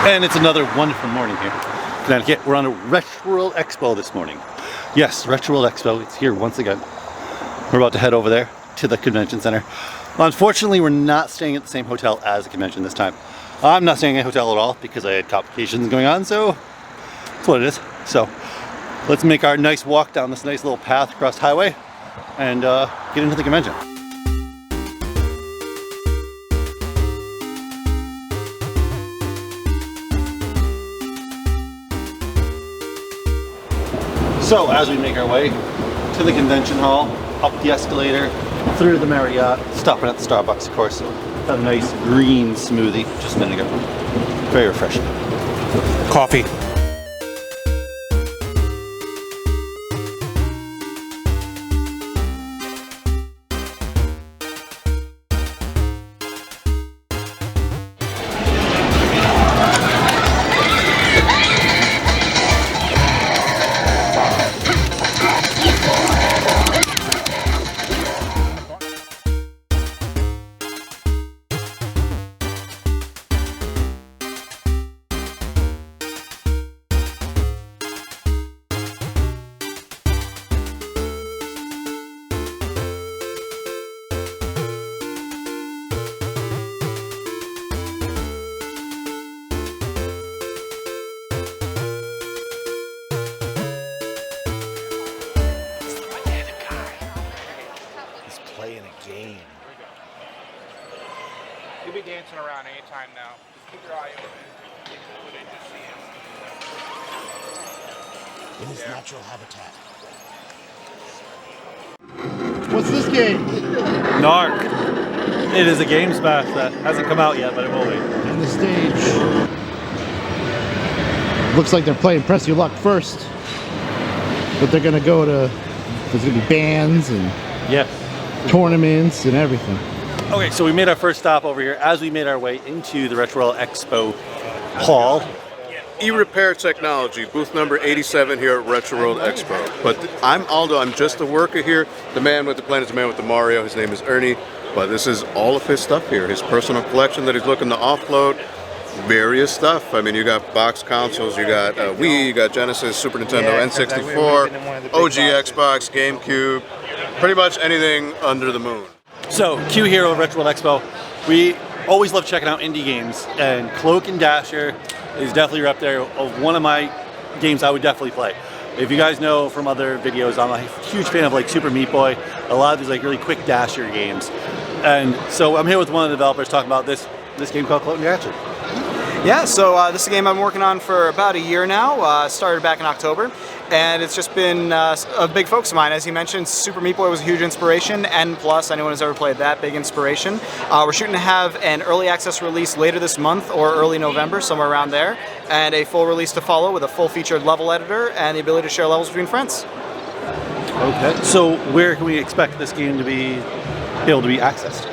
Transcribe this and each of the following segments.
And it's another wonderful morning here in Connecticut. We're on a World Expo this morning. Yes, World Expo, it's here once again. We're about to head over there to the convention center. Unfortunately, we're not staying at the same hotel as the convention this time. I'm not staying at a hotel at all because I had complications going on, so that's what it is. So let's make our nice walk down this nice little path across the highway and get into the convention. So as we make our way to the convention hall, up the escalator, through the Marriott, stopping at the Starbucks, of course. Had a nice green smoothie just a minute ago. Very refreshing. Coffee. Playing a game. You'll be dancing around anytime now. Just keep your eye open. In his natural habitat. What's this game? Narc. It is a game smash that hasn't come out yet, but it will be. And the stage. Looks like they're playing Press Your Luck first. But they're gonna go to, there's gonna be bands and Yeah. tournaments and everything. Okay, so we made our first stop over here as we made our way into the World Expo hall. E-Repair Technology, booth number 87 here at World Expo. But I'm Aldo, I'm just a worker here. The man with the plan is the man with the Mario. His name is Ernie. But this is all of his stuff here, his personal collection that he's looking to offload. Various stuff. I mean, you got box consoles, you got Wii, you got Genesis, Super Nintendo, N64, OG Xbox, GameCube, pretty much anything under the moon. So, Q here over at World Expo. We always love checking out indie games, and Cloak Dasher is definitely up there of one of my games I would definitely play. If you guys know from other videos, I'm a huge fan of like Super Meat Boy, a lot of these like really quick Dasher games. And so I'm here with one of the developers talking about this game called Cloak Dasher. Yeah, so this is a game I've been working on for about a year now. Started back in October, and it's just been a big focus of mine. As you mentioned, Super Meat Boy was a huge inspiration, and plus, anyone who's ever played that, big inspiration. We're shooting to have an early access release later this month or early November, somewhere around there, and a full release to follow with a full-featured level editor and the ability to share levels between friends. Okay. So where can we expect this game to be able to be accessed?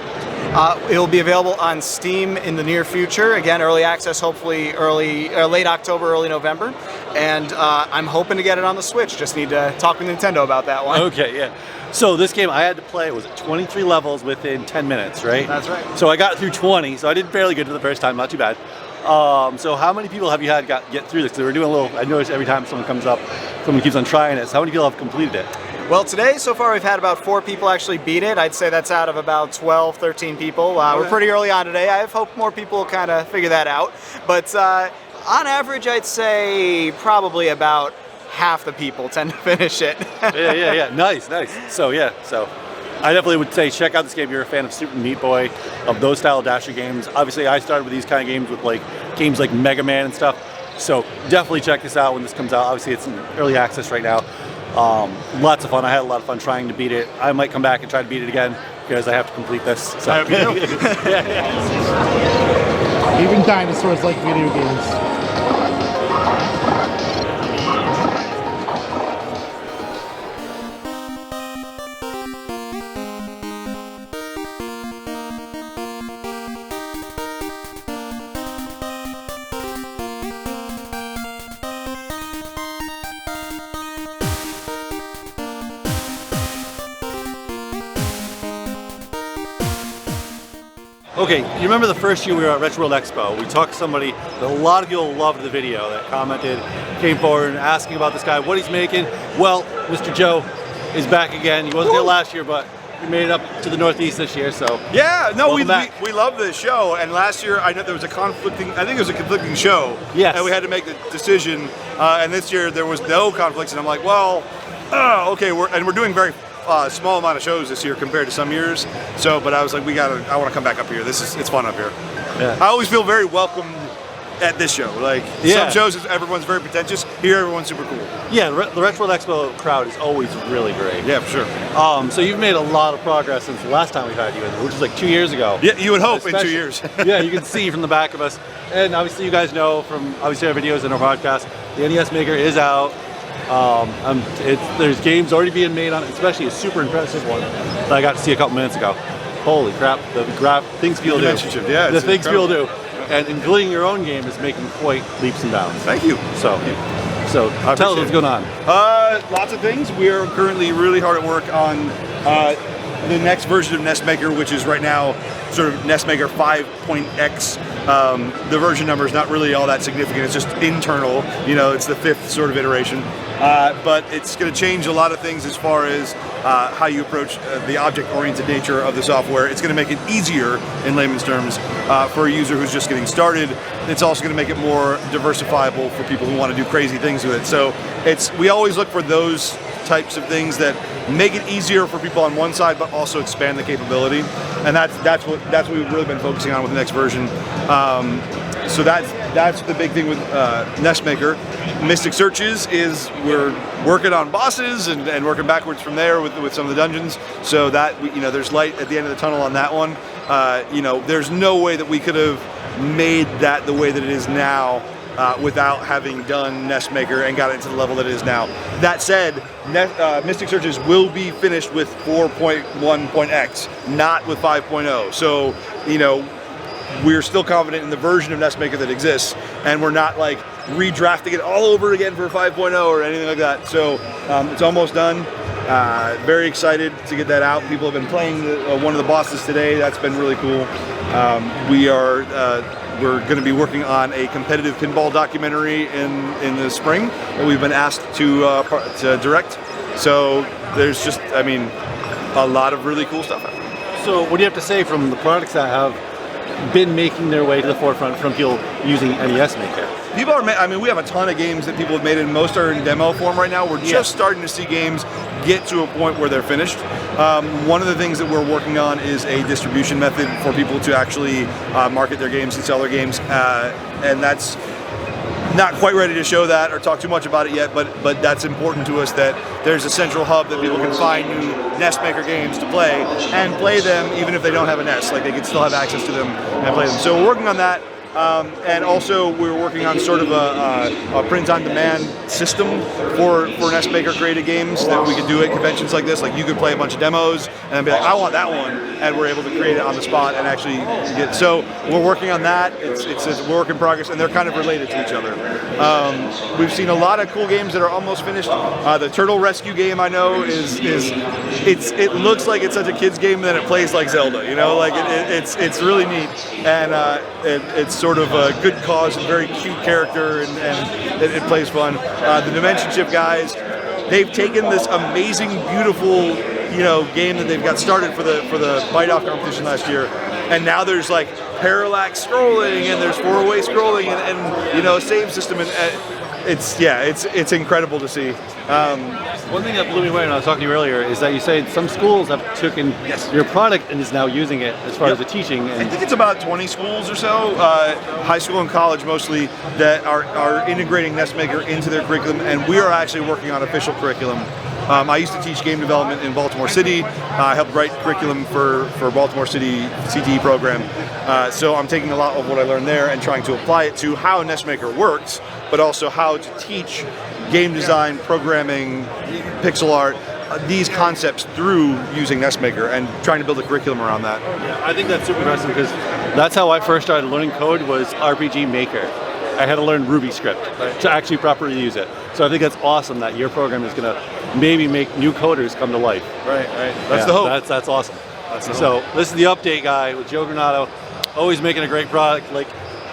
It will be available on Steam in the near future. Again, early access, hopefully late October, early November. And I'm hoping to get it on the Switch. Just need to talk with Nintendo about that one. Okay, yeah. So this game I had to play, was it 23 levels within 10 minutes, right? That's right. So I got through 20, so I did fairly good for the first time, not too bad. So how many people have you had get through this? 'Cause we're doing a little, I notice every time someone comes up, someone keeps on trying it. So how many people have completed it? Well, today, so far, we've had about 4 people actually beat it. I'd say that's out of about 12, 13 people. We're pretty early on today. I hope more people kind of figure that out. But on average, I'd say probably about half the people tend to finish it. Yeah. Nice. So yeah, I definitely would say check out this game if you're a fan of Super Meat Boy, of those style Dasher games. Obviously, I started with these kind of games with like games like Mega Man and stuff. So definitely check this out when this comes out. Obviously, it's in early access right now. Lots of fun. I had a lot of fun trying to beat it. I might come back and try to beat it again because I have to complete this. So. Even dinosaurs like video games. Okay, you remember the first year we were at Retro World Expo, we talked to somebody, a lot of people loved the video that commented, came forward and asking about this guy, what he's making. Well, Mr. Joe is back again. He wasn't here last year, but we made it up to the Northeast this year, so. Yeah, no, we welcome love this show, and last year I know there was I think it was a conflicting show. Yes. And we had to make the decision, and this year there was no conflicts, and I'm like, well, okay, we're doing very small amount of shows this year compared to some years. So, but I was like, I want to come back up here. It's fun up here. Yeah. I always feel very welcome at this show. Like some shows, everyone's very pretentious. Here, everyone's super cool. Yeah, the Retro World Expo crowd is always really great. Yeah, for sure. So you've made a lot of progress since the last time we had you in there, which was like 2 years ago. Yeah, you would hope in 2 years. Yeah, you can see from the back of us. And obviously you guys know from obviously our videos and our podcast, the NES Maker is out. There's games already being made on it, especially a super impressive one that I got to see a couple minutes ago. Holy crap, the things people do. Yeah, the things people do. And including your own game is making quite leaps and bounds. Thank you. So tell us what's going on. Lots of things. We are currently really hard at work on the next version of NESmaker, which is right now sort of NESmaker 5.x. The version number is not really all that significant. It's just internal. You know, it's the 5th sort of iteration. But it's going to change a lot of things as far as how you approach the object-oriented nature of the software. It's going to make it easier, in layman's terms, for a user who's just getting started. It's also going to make it more diversifiable for people who want to do crazy things with it. So we always look for those types of things that make it easier for people on one side, but also expand the capability. And that's what we've really been focusing on with the next version. So that's the big thing with NESmaker. Mystic Searches is we're working on bosses and working backwards from there with some of the dungeons. So that there's light at the end of the tunnel on that one. There's no way that we could have made that the way that it is now without having done NESmaker and got it to the level that it is now. That said, Mystic Searches will be finished with 4.1.x, not with 5.0. So, we're still confident in the version of NESmaker that exists, and we're not like redrafting it all over again for 5.0 or anything like that. So it's almost done. Very excited to get that out. People have been playing one of the bosses today. That's been really cool. We're going to be working on a competitive pinball documentary in the spring that we've been asked to direct. So there's just, a lot of really cool stuff happening. So what do you have to say from the products that have been making their way to the forefront from people using NES Maker? People are, we have a ton of games that people have made, and most are in demo form right now. We're just starting to see games get to a point where they're finished. One of the things that we're working on is a distribution method for people to actually market their games and sell their games, and that's not quite ready to show that or talk too much about it yet, but that's important to us, that there's a central hub that people can find new NESmaker games to play and play them even if they don't have a NES. Like, they can still have access to them and play them. So we're working on that. And also we're working on sort of a print-on-demand system for NESmaker created games that we could do at conventions like this. Like, you could play a bunch of demos and then be like, I want that one, and we're able to create it on the spot and actually get. So we're working on that. It's a work in progress, and they're kind of related to each other. We've seen a lot of cool games that are almost finished. The Turtle Rescue game, I know, it looks like it's such a kid's game, and then it plays like Zelda. Like it's really neat, and it's sort of a good cause and very cute character, and it plays fun. The Dimension Shift guys, they've taken this amazing, beautiful, game that they've got started for the bite-off competition last year, and now there's like parallax scrolling, and there's 4-way scrolling, and a save system, and it's incredible to see. One thing that blew me away when I was talking to you earlier is that you say some schools have taken your product and is now using it as far as the teaching. I think it's about 20 schools or so, high school and college mostly, that are integrating NESmaker into their curriculum, and we are actually working on official curriculum. I used to teach game development in Baltimore City. I helped write curriculum for Baltimore City CTE program. So I'm taking a lot of what I learned there and trying to apply it to how NESmaker works, but also how to teach game design, programming, pixel art, these concepts through using NESmaker and trying to build a curriculum around that. Yeah, I think that's super impressive, because that's how I first started learning code, was RPG Maker. I had to learn Ruby script to actually properly use it. So I think that's awesome that your program is going to maybe make new coders come to life. Right. That's the hope. That's awesome. So this is the update guy with Joe Granato. always making a great product. Like,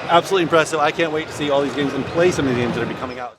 absolutely impressive. I can't wait to see all these games and play some of the games that are be coming out.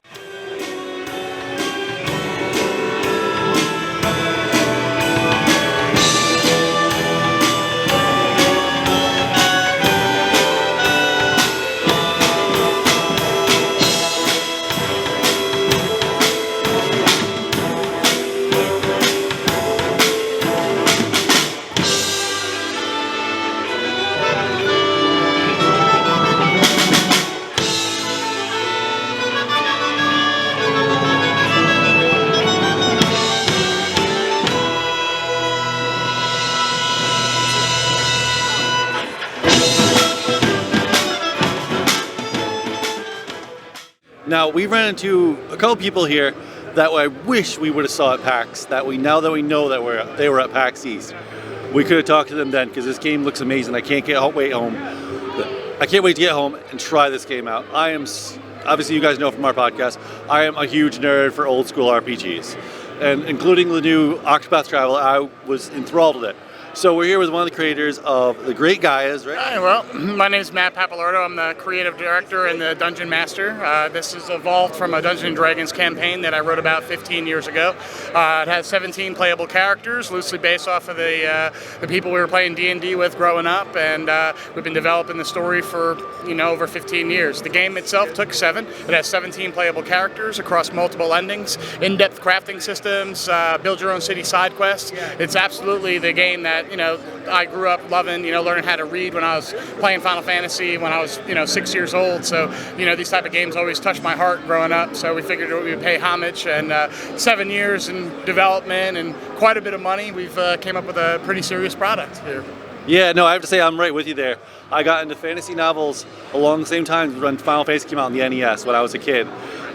Now, we ran into a couple people here that I wish we would have saw at PAX, now that we know that they were at PAX East. We could have talked to them then, because this game looks amazing. I can't wait to get home and try this game out. Obviously you guys know from our podcast, I am a huge nerd for old school RPGs. And including the new Octopath Traveler, I was enthralled with it. So we're here with one of the creators of the Great Gaias, right? Hi, well, my name is Matt Papalardo. I'm the creative director and the dungeon master. This is evolved from a Dungeons & Dragons campaign that I wrote about 15 years ago. It has 17 playable characters, loosely based off of the people we were playing D&D with growing up, and we've been developing the story for over 15 years. The game itself took 7. It has 17 playable characters across multiple endings, in-depth crafting systems, build your own city side quests. It's absolutely the game that I grew up loving, learning how to read when I was playing Final Fantasy when I was, 6 years old. So, these type of games always touched my heart growing up. So we figured we would pay homage, and 7 years in development and quite a bit of money, we've came up with a pretty serious product here. Yeah, no, I have to say I'm right with you there. I got into fantasy novels along the same time when Final Fantasy came out on the NES when I was a kid.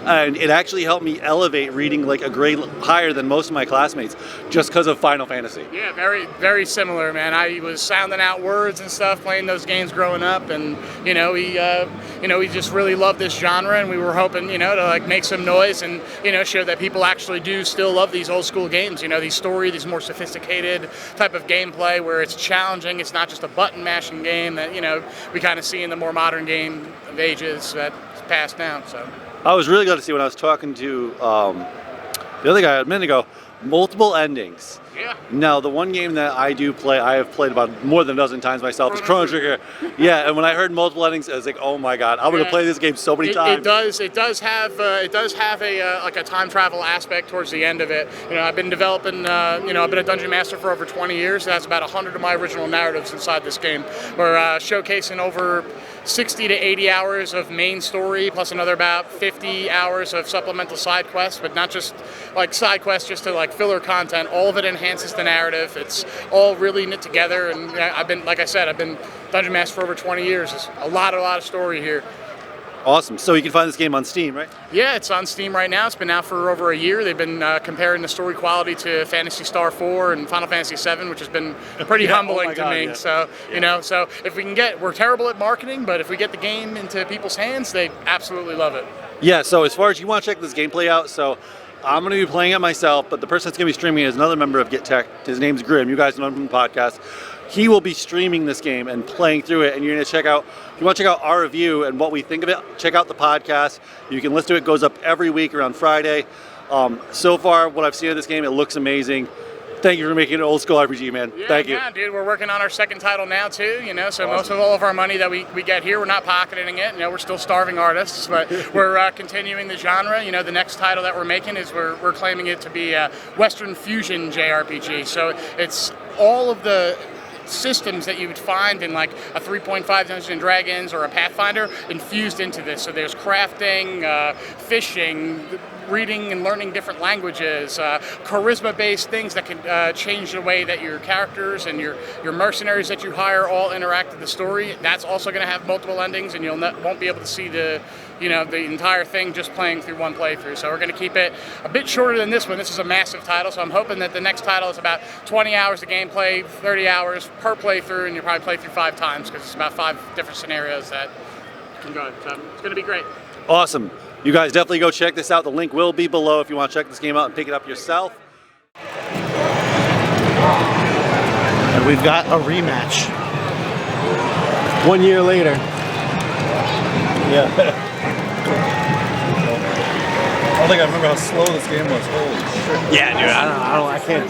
And it actually helped me elevate reading like a grade higher than most of my classmates just because of Final Fantasy. Yeah, very, very similar, man. I was sounding out words and stuff, playing those games growing up, and we just really loved this genre, and we were hoping, to make some noise and show that people actually do still love these old school games. These more sophisticated type of gameplay where it's challenging. It's not just a button mashing game that we kind of see in the more modern game of ages that's passed now. So. I was really glad to see when I was talking to the other guy a minute ago, multiple endings. Yeah. Now, the one game that I do play, I have played about more than a dozen times myself, is Chrono Trigger. Yeah, and when I heard multiple endings, I was like, oh my god, I'm going to play this game so many times. It does have a time travel aspect towards the end of it. I've been developing, I've been a dungeon master for over 20 years. That's about 100 of my original narratives inside this game. We're showcasing over 60 to 80 hours of main story, plus another about 50 hours of supplemental side quests, but not just like side quests, just to filler content. All of it enhances the narrative. It's all really knit together, and I've been dungeon master for over 20 years. There's a lot of story here. Awesome. So you can find this game on Steam, right? Yeah, it's on Steam right now. It's been out for over a year. They've been comparing the story quality to Phantasy Star 4 and Final Fantasy 7, which has been pretty humbling to me. Yeah. So, so if we can we're terrible at marketing, but if we get the game into people's hands, they absolutely love it. Yeah, so as far as you want to check this gameplay out, so I'm going to be playing it myself, but the person that's going to be streaming is another member of getTekt. His name's Grim. You guys know him from the podcast. He will be streaming this game and playing through it, and you're going to check out, if you want to check out our review and what we think of it, check out the podcast. You can listen to it. It goes up every week around Friday. So far, what I've seen of this game, it looks amazing. Thank you for making an old school RPG, man. Yeah, Thank you. Yeah, dude, we're working on our second title now too, so awesome. Most of all of our money that we get here, we're not pocketing it. We're still starving artists, but we're continuing the genre. The next title that we're making is we're claiming it to be a Western fusion JRPG. So it's all of the systems that you would find in like a 3.5 Dungeons & Dragons or a Pathfinder infused into this. So there's crafting, fishing, reading and learning different languages, charisma-based things that can change the way that your characters and your mercenaries that you hire all interact with the story. That's also going to have multiple endings, and won't be able to see the entire thing just playing through one playthrough. So we're going to keep it a bit shorter than this one. This is a massive title, so I'm hoping that the next title is about 20 hours of gameplay, 30 hours per playthrough, and you'll probably play through 5 times because it's about 5 different scenarios that you can go. So it's going to be great. Awesome. You guys definitely go check this out. The link will be below if you want to check this game out and pick it up yourself. And we've got a rematch. 1 year later. Yeah. I don't think I remember how slow this game was. Holy shit. Yeah, dude.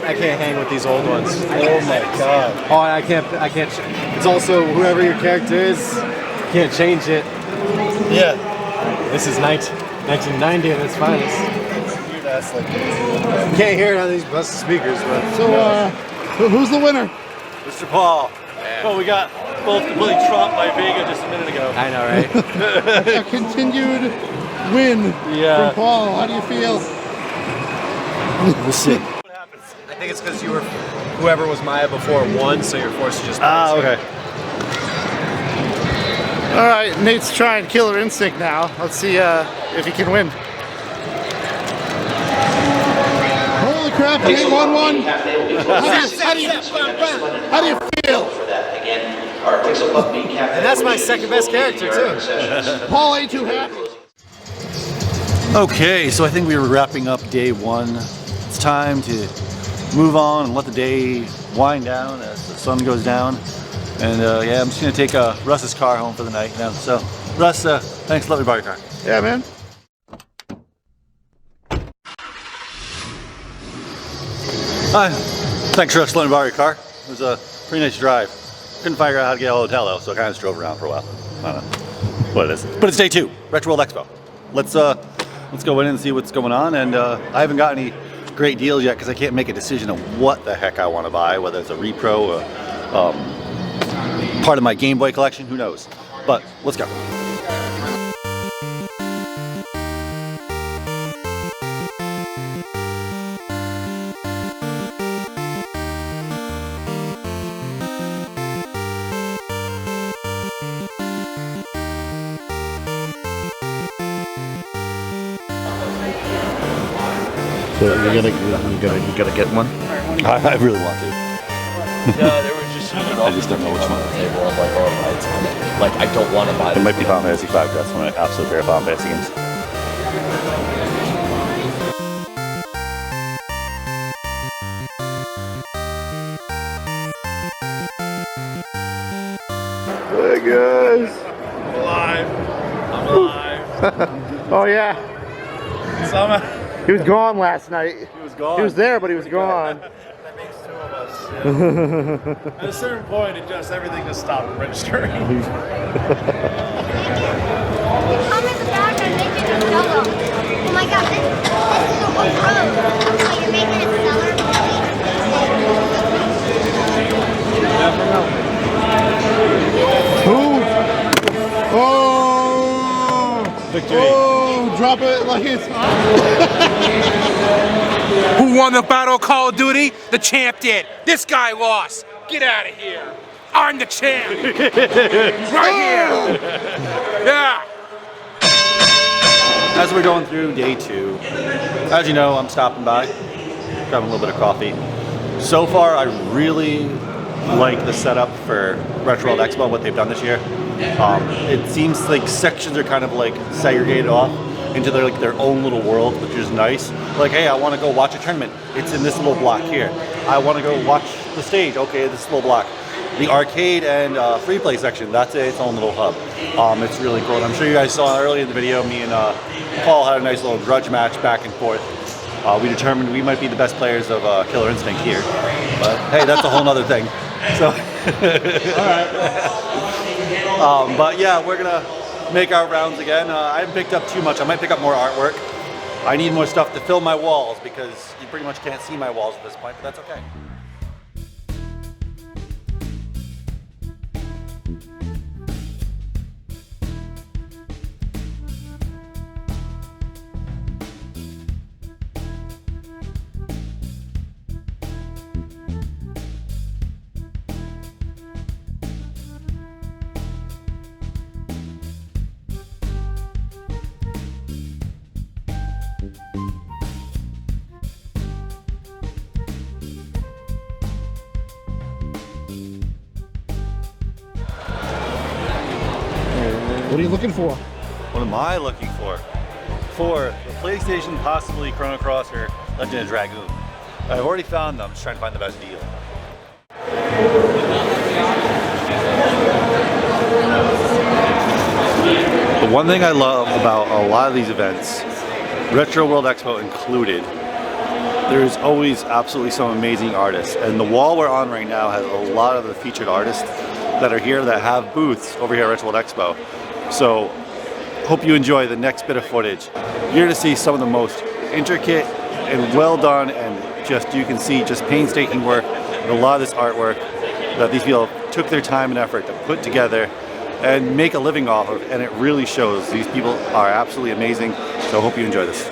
I can't hang with these old ones. Oh my god. Oh, I can't. It's also whoever your character is, you can't change it. Yeah. This is 1990 at its finest. Weird ass like You can't hear it on these busted speakers, but. So, who's the winner? Mr. Paul. Oh, we got both completely trumped by Vega just a minute ago. I know, right? A continued win from Paul. How do you feel? We'll see. What happens? I think it's because whoever was Maya before won, so you're forced to just. Ah, okay. All right, Nate's trying Killer Instinct now. Let's see if he can win. Holy crap, Nate won one. How do you feel? And that's my second best character, too. Paul ain't too happy. Okay, so I think we were wrapping up day one. It's time to move on and let the day wind down as the sun goes down. And yeah, I'm just gonna take Russ's car home for the night now. So, Russ, thanks. Let me borrow your car. Yeah, man. Hi. Thanks, Russ. Let me borrow your car. It was a pretty nice drive. Couldn't figure out how to get a hotel though, so I kind of just drove around for a while. I don't know what it is, but it's day 2, Retro World Expo. Let's go in and see what's going on. And I haven't got any great deals yet because I can't make a decision of what the heck I want to buy, whether it's a repro or part of my Game Boy collection, who knows. But let's go. So you gotta get one. I really want to. Yeah, they were just I just don't know which one. table of like all the lights on it. Like I don't want to buy It might be Final Fantasy 5. That's one of my absolute favorite Final Fantasy games. Hey guys. I'm alive. Oh yeah. Somehow. He was gone last night. He was gone. He was there, but he was gone. That makes 2 of us. Yeah. At a certain point, everything just stopped registering. Come in the back, I'm making a solo. Oh my god, this is a whole room. So you're making a seller? Who? Oh! Victory. Oh! Drop it like it's. Who won the battle of Call of Duty? The champ did. This guy lost. Get out of here. I'm the champ. Right here. Yeah. As we're going through day 2, as you know, I'm stopping by, grabbing a little bit of coffee. So far, I really like the setup for Retro World Expo, what they've done this year. It seems like sections are kind of like segregated off into their own little world, which is nice. Like, hey, I want to go watch a tournament. It's in this little block here. I want to go watch the stage. Okay, this little block. The arcade and free play section, that's its own little hub. It's really cool. And I'm sure you guys saw earlier in the video, me and Paul had a nice little grudge match back and forth. We determined we might be the best players of Killer Instinct here. But hey, that's a whole nother thing. So, but yeah, we're gonna make our rounds again. I haven't picked up too much. I might pick up more artwork. I need more stuff to fill my walls because you pretty much can't see my walls at this point, but that's okay. What are you looking for? What am I looking for? For the PlayStation, possibly Chrono Cross or Legend of Dragoon. I've already found them. I'm just trying to find the best deal. The one thing I love about a lot of these events, Retro World Expo included, there's always absolutely some amazing artists. And the wall we're on right now has a lot of the featured artists that are here that have booths over here at Retro World Expo. So hope you enjoy the next bit of footage. You're here to see some of the most intricate and well done, and just you can see just painstaking work and a lot of this artwork that these people took their time and effort to put together and make a living off of, and it really shows. These people are absolutely amazing, so I hope you enjoy this.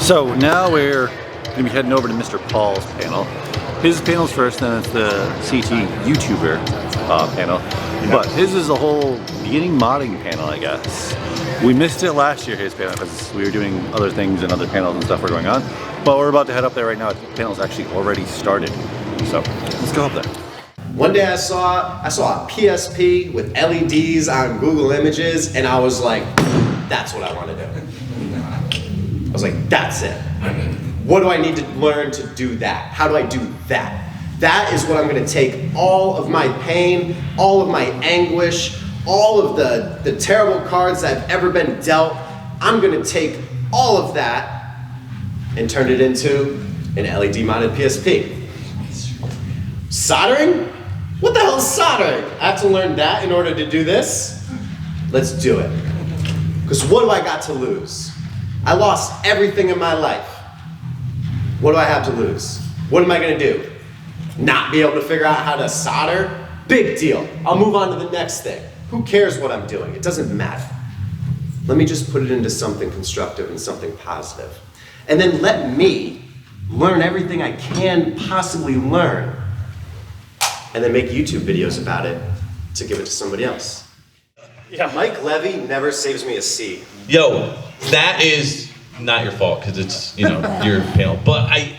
So now we're going to be heading over to Mr. Paul's panel. His panel's first, then it's the CT YouTuber panel. But his is a whole beginning modding panel, I guess. We missed it last year, his panel, because we were doing other things and other panels and stuff were going on. But we're about to head up there right now. The panel's actually already started. So let's go up there. One day I saw a PSP with LEDs on Google Images, and I was like, that's what I want to do. I was like, that's it. What do I need to learn to do that? How do I do that? That is what I'm going to take all of my pain, all of my anguish, all of the terrible cards that have ever been dealt. I'm going to take all of that and turn it into an LED mounted PSP. Soldering? What the hell is soldering? I have to learn that in order to do this? Let's do it. Because what do I got to lose? I lost everything in my life. What do I have to lose? What am I going to do? Not be able to figure out how to solder? Big deal. I'll move on to the next thing. Who cares what I'm doing? It doesn't matter. Let me just put it into something constructive and something positive. And then let me learn everything I can possibly learn. And then make YouTube videos about it to give it to somebody else. Yeah. Mike Levy never saves me a C. Yo, that is not your fault because it's, you know, your panel. But I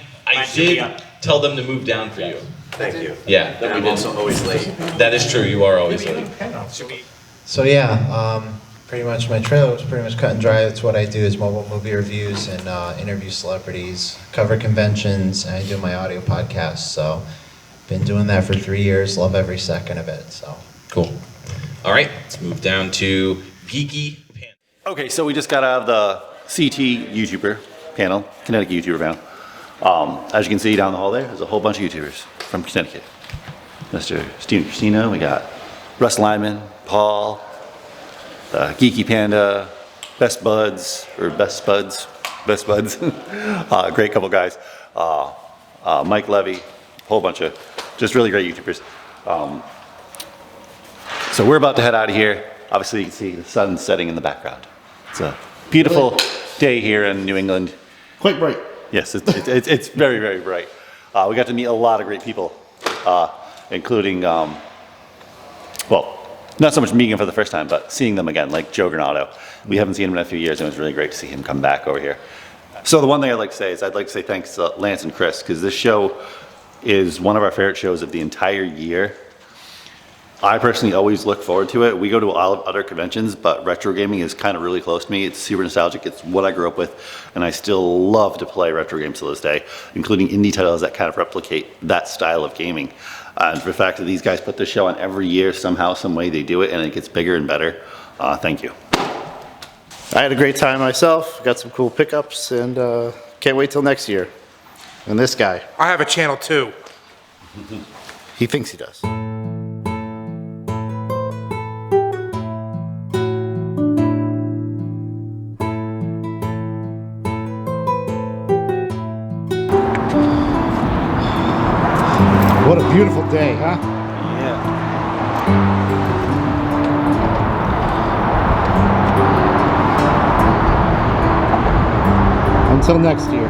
did tell them to move down for you. Thank you. Yeah. And I'm also always late. That is true. You are always late. So yeah, pretty much my trailer was pretty much cut and dry. That's what I do is mobile movie reviews and interview celebrities, cover conventions, and I do my audio podcast. So been doing that for 3 years. Love every second of it. So Cool. All right, let's move down to Geeky Panda. Okay, so we just got out of the CT YouTuber panel, Connecticut YouTuber panel. As you can see down the hall there's a whole bunch of YouTubers from Connecticut. Mr. Steven Christino, we got Russ Lyman, Paul, Geeky Panda, Best Buds, great couple guys. Mike Levy, a whole bunch of just really great YouTubers. So we're about to head out of here. Obviously you can see the sun setting in the background. It's a beautiful day here in New England. Quite bright. Yes, it's very, very bright. We got to meet a lot of great people, including, well, not so much meeting them for the first time, but seeing them again, like Joe Granato. We haven't seen him in a few years, and it was really great to see him come back over here. So the one thing I'd like to say is I'd like to say thanks to Lance and Chris, because this show is one of our favorite shows of the entire year. I personally always look forward to it. We go to a lot of other conventions, but retro gaming is kind of really close to me. It's super nostalgic. It's what I grew up with, and I still love to play retro games to this day, including indie titles that kind of replicate that style of gaming. And for the fact that these guys put this show on every year, somehow, some way they do it, and it gets bigger and better. Thank you. I had a great time myself. Got some cool pickups, and can't wait till next year. And this guy. I have a channel too. He thinks he does. What a beautiful day, huh? Yeah. Until next year.